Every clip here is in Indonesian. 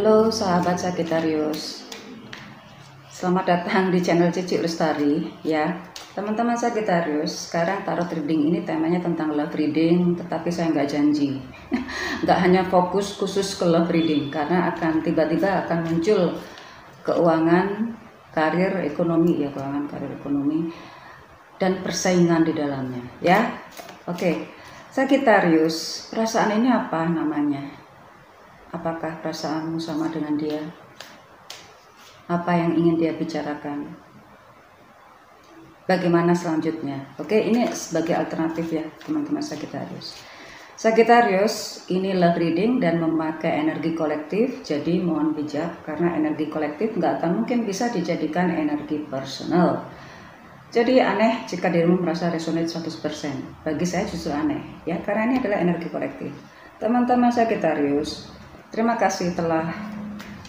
Halo sahabat Sagittarius, selamat datang di channel Cici Lestari ya. Teman-teman Sagittarius, sekarang tarot reading ini temanya tentang love reading, tetapi saya nggak janji nggak hanya fokus khusus ke love reading, karena akan tiba-tiba akan muncul keuangan, karir, ekonomi ya, keuangan, karir, ekonomi, dan persaingan di dalamnya ya. Oke, Sagittarius, perasaan ini apa namanya? Apakah perasaanmu sama dengan dia? Apa yang ingin dia bicarakan? Bagaimana selanjutnya? Oke, ini sebagai alternatif ya teman-teman Sagittarius. Sagittarius, ini love reading dan memakai energi kolektif, jadi mohon bijak karena energi kolektif nggak akan mungkin bisa dijadikan energi personal. Jadi aneh jika dirimu merasa resonate 100%. Bagi saya justru aneh ya, karena ini adalah energi kolektif. Teman-teman Sagittarius, terima kasih telah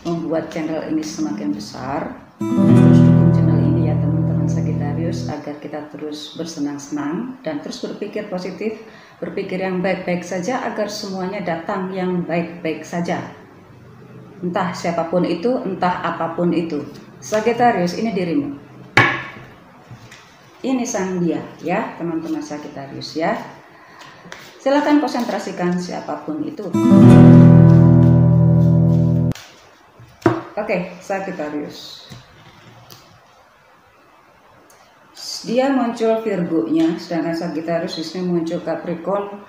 membuat channel ini semakin besar. Terus dukung channel ini ya teman-teman Sagittarius, agar kita terus bersenang-senang dan terus berpikir positif, berpikir yang baik-baik saja, agar semuanya datang yang baik-baik saja. Entah siapapun itu, entah apapun itu. Sagittarius, ini dirimu. Ini sang dia ya teman-teman Sagittarius ya. Silakan konsentrasikan siapapun itu. Oke, Sagittarius. Dia muncul Virgo-nya, sedangkan Sagittarius di sini muncul Capricorn.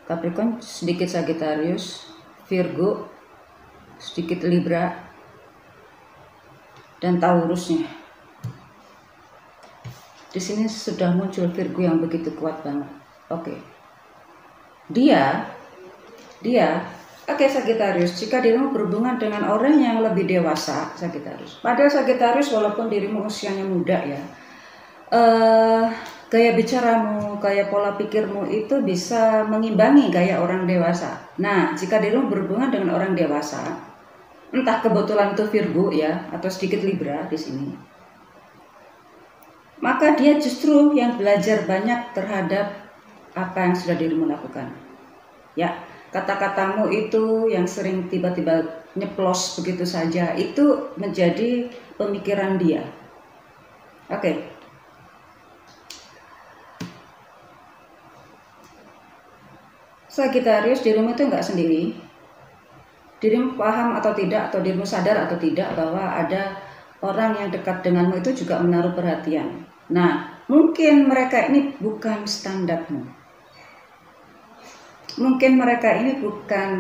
Capricorn sedikit Sagittarius, Virgo sedikit Libra, dan Taurusnya. Di sini sudah muncul Virgo yang begitu kuat banget. Oke. Oke Sagittarius, jika dirimu berhubungan dengan orang yang lebih dewasa, Sagittarius. Padahal Sagittarius, walaupun dirimu usianya muda ya, gaya bicaramu, gaya pola pikirmu itu bisa mengimbangi gaya orang dewasa. Nah, jika dirimu berhubungan dengan orang dewasa, entah kebetulan itu Virgo ya, atau sedikit Libra di sini, maka dia justru yang belajar banyak terhadap apa yang sudah dirimu lakukan. Ya. Kata-katamu itu yang sering tiba-tiba nyeplos begitu saja, itu menjadi pemikiran dia. Oke. Sagittarius, dirimu itu nggak sendiri. Dirimu paham atau tidak, atau dirimu sadar atau tidak bahwa ada orang yang dekat denganmu itu juga menaruh perhatian. Nah, mungkin mereka ini bukan standarmu. Mungkin mereka ini bukan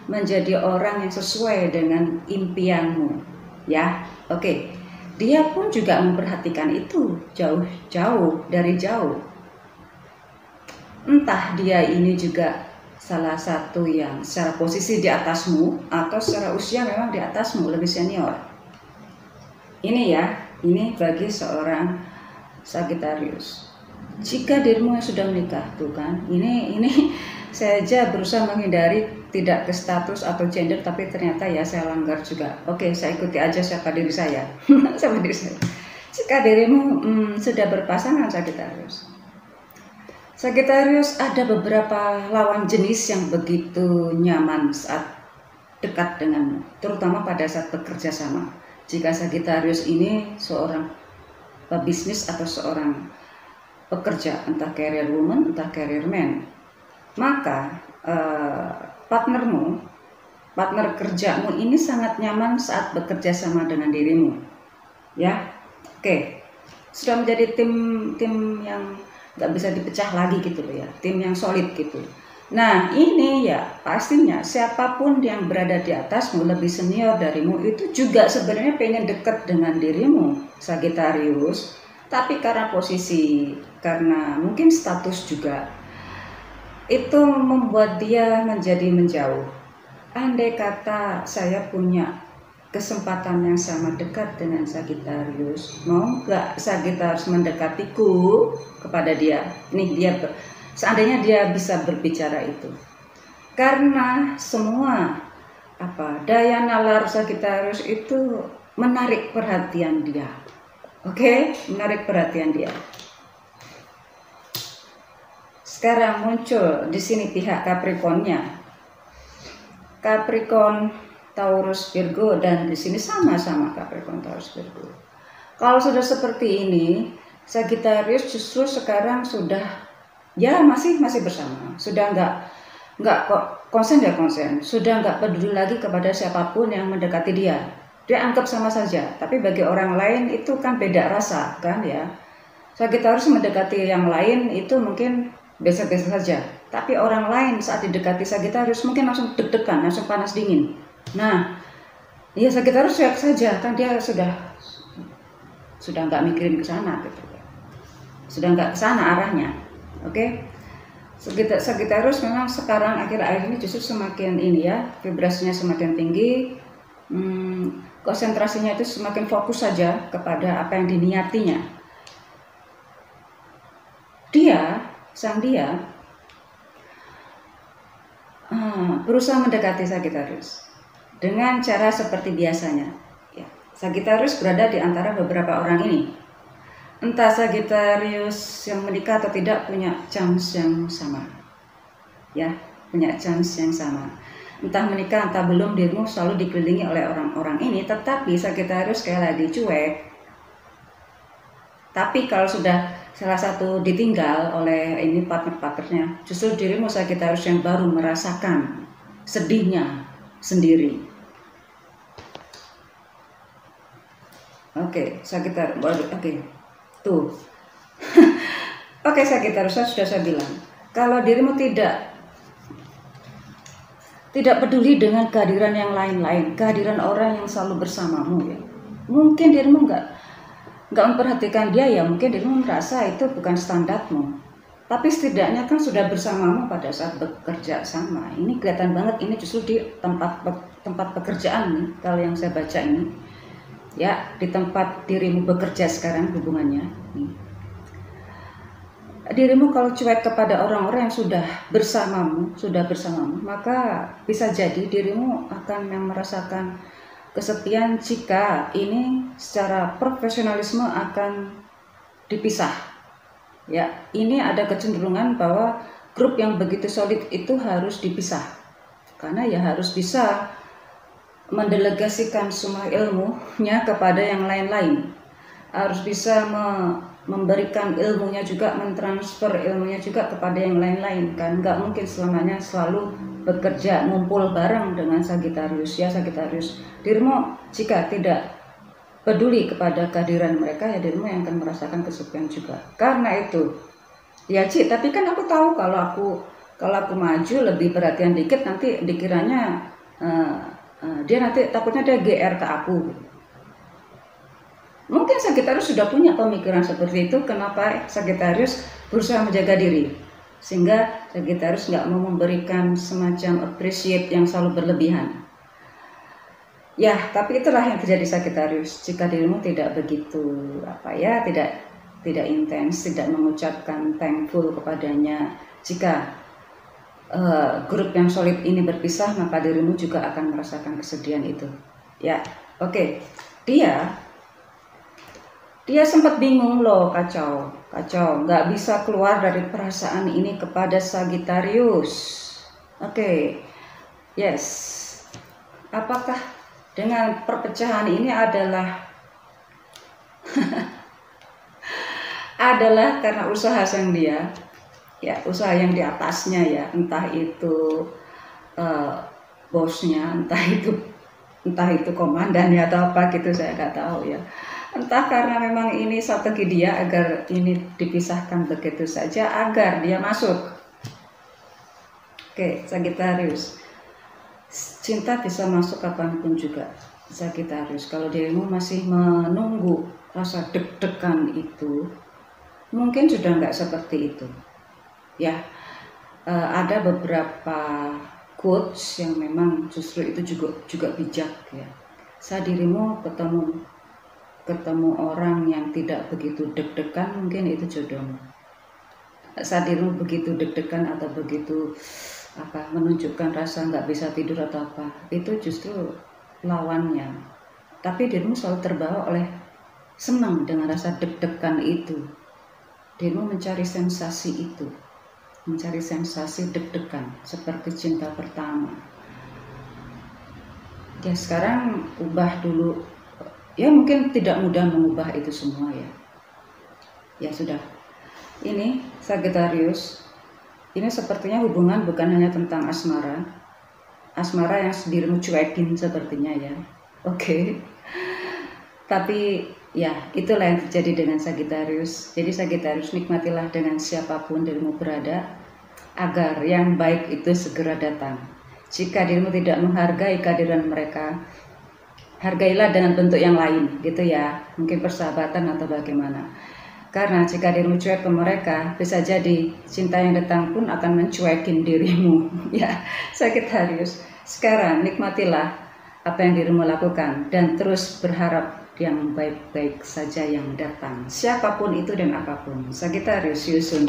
menjadi orang yang sesuai dengan impianmu, ya. Oke, dia pun juga memperhatikan itu jauh-jauh dari jauh. Entah dia ini juga salah satu yang secara posisi di atasmu atau secara usia memang di atasmu, lebih senior. Ini ya, ini bagi seorang Sagittarius. Jika dirimu sudah menikah, tuh kan, ini saya aja berusaha menghindari tidak ke status atau gender, tapi ternyata ya saya langgar juga. Oke, saya ikuti aja siapa diri saya. Sama diri saya. Jika dirimu sudah berpasangan Sagittarius. Sagittarius, ada beberapa lawan jenis yang begitu nyaman saat dekat denganmu, terutama pada saat bekerja sama. Jika Sagittarius ini seorang pebisnis atau seorang pekerja, entah career woman, entah career man, maka partner kerjamu ini sangat nyaman saat bekerja sama dengan dirimu, ya. Oke, sudah menjadi tim yang nggak bisa dipecah lagi gitu loh ya, tim yang solid gitu. Nah ini ya pastinya siapapun yang berada di atasmu, lebih senior darimu, itu juga sebenarnya pengen dekat dengan dirimu Sagittarius, tapi karena posisi, karena mungkin status juga, itu membuat dia menjadi menjauh. Andai kata saya punya kesempatan yang sama dekat dengan Sagittarius, mau nggak Sagittarius mendekatiku kepada dia? Nih dia, seandainya dia bisa berbicara itu, karena semua daya nalar Sagittarius itu menarik perhatian dia. Oke, menarik perhatian dia. Sekarang muncul di sini pihak Capricorn-nya. Capricorn Taurus Virgo, dan di sini sama-sama Capricorn Taurus Virgo. Kalau sudah seperti ini, Sagittarius justru sekarang sudah ya masih bersama, sudah nggak konsen, sudah nggak peduli lagi kepada siapapun yang mendekati dia. Dia anggap sama saja, tapi bagi orang lain itu kan beda rasa kan ya. Sagittarius mendekati yang lain itu mungkin biasa-biasa saja, tapi orang lain saat didekati Sagittarius mungkin langsung deg-degan, langsung panas dingin. Nah, ya Sagittarius cuek saja kan, dia sudah nggak mikirin ke sana gitu, sudah nggak ke sana arahnya. Oke. Sagittarius memang sekarang akhir-akhir ini justru semakin ini ya, vibrasinya semakin tinggi, konsentrasinya itu semakin fokus saja kepada apa yang diniatinya. Sang dia berusaha mendekati Sagittarius dengan cara seperti biasanya. Ya, Sagittarius berada di antara beberapa orang ini. Entah Sagittarius yang menikah atau tidak punya chance yang sama. Ya, punya chance yang sama. Entah menikah, entah belum, dirimu selalu dikelilingi oleh orang-orang ini, tetapi Sagittarius sekali lagi cuek. Tapi kalau sudah salah satu ditinggal oleh ini partner-partnernya, justru dirimu Sagittarius yang baru merasakan sedihnya sendiri. Oke, Sagittarius, oke. Tuh. Oke, Sagittarius, sudah saya bilang, kalau dirimu tidak peduli dengan kehadiran yang lain-lain, kehadiran orang yang selalu bersamamu ya. Mungkin dirimu nggak memperhatikan dia ya, mungkin dirimu merasa itu bukan standarmu. Tapi setidaknya kan sudah bersamamu pada saat bekerja sama. Ini kelihatan banget, ini justru di tempat pekerjaan nih, kalau yang saya baca ini. Ya, di tempat dirimu bekerja sekarang hubungannya. Dirimu kalau cuek kepada orang-orang yang sudah bersamamu, maka bisa jadi dirimu akan merasakan kesepian jika ini secara profesionalisme akan dipisah. Ya, ini ada kecenderungan bahwa grup yang begitu solid itu harus dipisah. Karena ya harus bisa mendelegasikan semua ilmunya kepada yang lain-lain, harus bisa memberikan ilmunya juga, mentransfer ilmunya juga kepada yang lain-lain kan. Nggak mungkin selamanya selalu bekerja ngumpul bareng dengan Sagittarius ya. Sagittarius, dirimu jika tidak peduli kepada kehadiran mereka ya, dirimu yang akan merasakan kesepian juga. Karena itu ya Ci, tapi kan aku tahu kalau aku maju lebih perhatian dikit, nanti dikiranya dia nanti takutnya dia GR ke aku. Mungkin Sagittarius sudah punya pemikiran seperti itu. Kenapa Sagittarius berusaha menjaga diri, sehingga Sagittarius nggak mau memberikan semacam appreciate yang selalu berlebihan. Ya, tapi itulah yang terjadi Sagittarius. Jika dirimu tidak begitu tidak intens, tidak mengucapkan thankful kepadanya, jika grup yang solid ini berpisah, maka dirimu juga akan merasakan kesedihan itu. Ya, oke. Dia sempat bingung loh, kacau, nggak bisa keluar dari perasaan ini kepada Sagittarius. Oke, yes. Apakah dengan perpecahan ini adalah karena usaha sang dia? Ya, usaha yang di atasnya ya, entah itu bosnya, entah itu komandannya atau apa gitu, saya nggak tahu ya. Entah karena memang ini strategi dia agar ini dipisahkan begitu saja, agar dia masuk. Oke, Sagittarius, cinta bisa masuk kapanpun juga. Sagittarius, kalau dirimu masih menunggu rasa deg-degan itu, mungkin sudah nggak seperti itu. Ya, ada beberapa quotes yang memang justru itu juga bijak ya. Saat dirimu ketemu orang yang tidak begitu deg-degan, mungkin itu jodohmu. Saat dirimu begitu deg-degan atau begitu menunjukkan rasa nggak bisa tidur atau apa, itu justru lawannya. Tapi dirimu selalu terbawa oleh senang dengan rasa deg-degan itu. Dirimu mencari sensasi itu, mencari sensasi deg-degan seperti cinta pertama. Ya sekarang ubah dulu. Ya mungkin tidak mudah mengubah itu semua ya. Ya sudah. Ini Sagittarius. Ini sepertinya hubungan bukan hanya tentang asmara. Asmara yang dirimu cuekin sepertinya ya. Oke. Tapi ya itulah yang terjadi dengan Sagittarius. Jadi Sagittarius, nikmatilah dengan siapapun dirimu berada, agar yang baik itu segera datang. Jika dirimu tidak menghargai kehadiran mereka, hargailah dengan bentuk yang lain gitu ya, mungkin persahabatan atau bagaimana. Karena jika dirimu cuek ke mereka, bisa jadi cinta yang datang pun akan mencuekin dirimu. Ya, Sagittarius, sekarang nikmatilah apa yang dirimu lakukan dan terus berharap yang baik-baik saja yang datang, siapapun itu dan apapun. Sagittarius, Yusun.